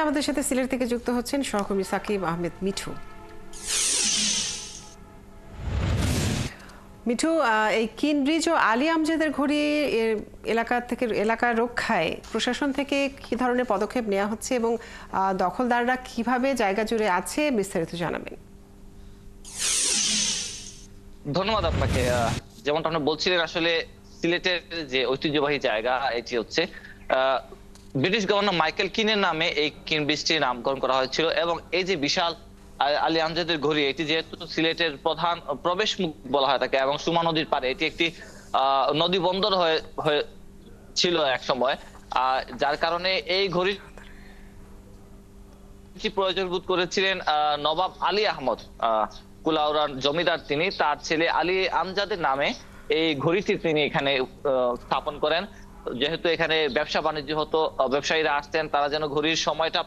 আমাদের সাথে সিলেট থেকে যুক্ত হচ্ছেন সহকর্মী সাকিব আহমেদ মিঠু। মিঠু, এই কিন ব্রিজ ও আলী আমজাদের ঘড়ি এলাকা রক্ষায় প্রশাসন থেকে কি ধরনের পদক্ষেপ নেওয়া হচ্ছে এবং দখলদাররা কিভাবে জায়গা জুড়ে আছে বিস্তারিত জানাবেন। ধন্যবাদ আপনাকে। যেমনটা আপনি বলছিলেন, আসলে সিলেটের যে ঐতিহ্যবাহী জায়গা এটি হচ্ছে ব্রিটিশ গভর্নর মাইকেল কিনের নামে এই কিন ব্রিজটির নামকরণ করা হয়েছিল এবং এই যে বিশাল আলী আমজাদের ঘড়ি, এটি যেহেতু সিলেটের প্রধান প্রবেশ মুখ বলা হয় থাকে এবং সুমা নদীর পাড়ে এটি একটি নদী বন্দর হয়ে ছিল এক সময়, যার কারণে এই ঘড়ি প্রয়োজন বোধ করেছিলেন নবাব আলী আহমদ কুলাউড়ার জমিদার। তিনি তার ছেলে আলী আমজাদের নামে এই ঘড়িটি তিনি এখানে স্থাপন করেন। যেহেতু এখানে ব্যবসা বাণিজ্য হতো, ব্যবসায়ীরা আসতেন, তারা যেন ঘড়ির সময়টা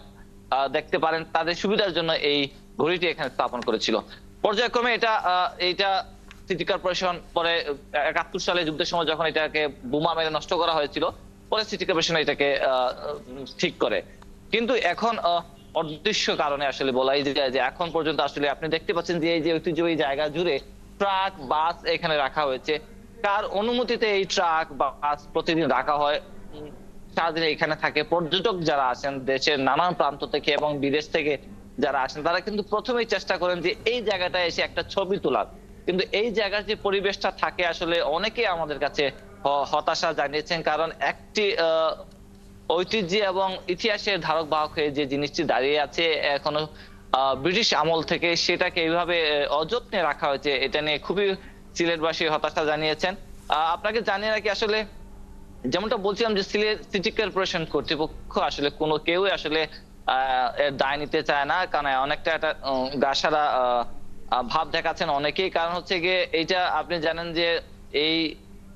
দেখতে পারেন, তাদের সুবিধার জন্য এই ঘড়িটি এখানে স্থাপন করেছিল। পর্যায়ক্রমে এটা সিটি কর্পোরেশন পরে ৭১ সালে যুদ্ধের সময় যখন এটাকে বোমা মেরে নষ্ট করা হয়েছিল, পরে সিটি কর্পোরেশন এটাকে ঠিক করে। কিন্তু এখন অদৃশ্য কারণে আসলে বলাই যায় যে এখন পর্যন্ত আসলে আপনি দেখতে পাচ্ছেন যে এই যে ঐতিহ্যবাহী জায়গা জুড়ে ট্রাক বাস এখানে রাখা হয়েছে। কার অনুমতিতে এই ট্রাক বাস প্রতিদিন রাখা হয়? সারাদিন এখানে থাকে পর্যটক যারা আসেন দেশের নানান প্রান্ত থেকে এবং বিদেশ থেকে যারা আসেন, তারা কিন্তু প্রথমেই চেষ্টা করেন যে এই জায়গাটায় এসে একটা ছবি তোলার। কিন্তু এই জায়গার যে পরিবেশটা থাকে, আসলে অনেকেই আমাদের কাছে হতাশা জানিয়েছেন, কারণ একটি ঐতিহ্য এবং ইতিহাসের ধারক বাহক হয়ে যে জিনিসটি দাঁড়িয়ে আছে এখনো ব্রিটিশ আমল থেকে, সেটাকে এইভাবে অযত্নে রাখা হয়েছে। এটা নিয়ে খুবই সিলেটবাসী হতাশা জানিয়েছেন। আপনাকে জানিয়ে রাখি, আসলে যেমনটা বলছিলাম যে সিলেট সিটি কর্পোরেশন কর্তৃপক্ষ আসলে কোনো কেউই আসলে এর দায় নিতে চায় না, কারণ অনেকটা একটা গাছাড়া ভাব দেখাচ্ছেন অনেকেই। কারণ হচ্ছে গিয়ে এইটা আপনি জানেন যে এই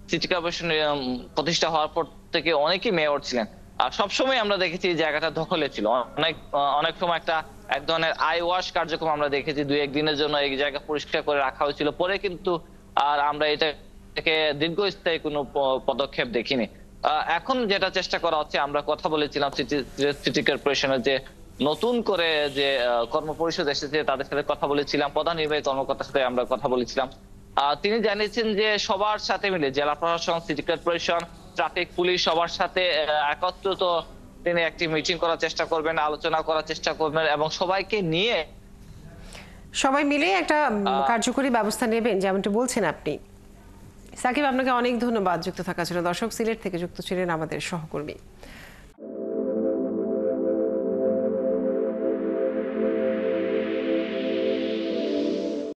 সিটি কর্পোরেশন প্রতিষ্ঠা হওয়ার পর থেকে অনেকেই মেয়র ছিলেন, আর সবসময় আমরা দেখেছি এই জায়গাটা দখলে ছিল। অনেক সময় এক ধরনের আই ওয়াশ কার্যক্রম আমরা দেখেছি, ২-১ দিনের জন্য এই জায়গা পরিষ্কার করে রাখা হয়েছিল, পরে কিন্তু আর আমরা এটাকে দীর্ঘস্থায়ী কোনো পদক্ষেপ দেখিনি। এখন যেটা চেষ্টা করা হচ্ছে, আমরা কথা বলেছিলাম সিটি কর্পোরেশনের যে নতুন করে যে কর্মপরিষদ এসেছে তাদের সাথে কথা বলেছিলাম, প্রধান নির্বাহী কর্মকর্তার সাথে আমরা কথা বলেছিলাম। তিনি জানিয়েছেন যে সবার সাথে মিলে জেলা প্রশাসন, সিটি কর্পোরেশন, ট্রাফিক পুলিশ সবার সাথে একত্রিত তিনি একটি মিটিং করার চেষ্টা করবেন, আলোচনা করার চেষ্টা করবেন এবং সবাইকে নিয়ে সবাই মিলে একটা কার্যকরী ব্যবস্থা নেবেন, যেমনটি বলছেন আপনি। সাকিব, আপনাকে অনেক ধন্যবাদ যুক্ত থাকার জন্য। দর্শক, সিলেট থেকে যুক্ত ছিলেন আমাদের সহকর্মী।